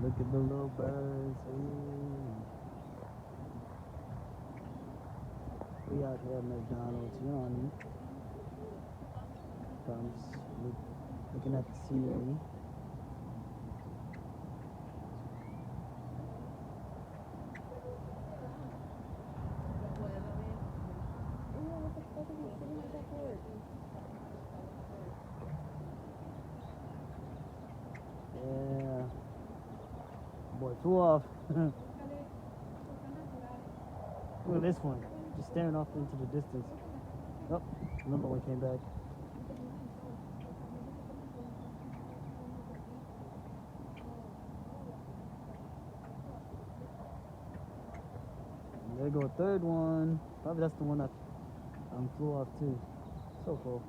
Look at the little birds. Ooh. We out here at McDonald's, you know what I mean? So I'm just looking at the scenery. Yeah. Boy, flew off. Look at this one. Just staring off into the distance. Oh, another one came back. And there go a third one. Probably that's the one that flew off too. So cool.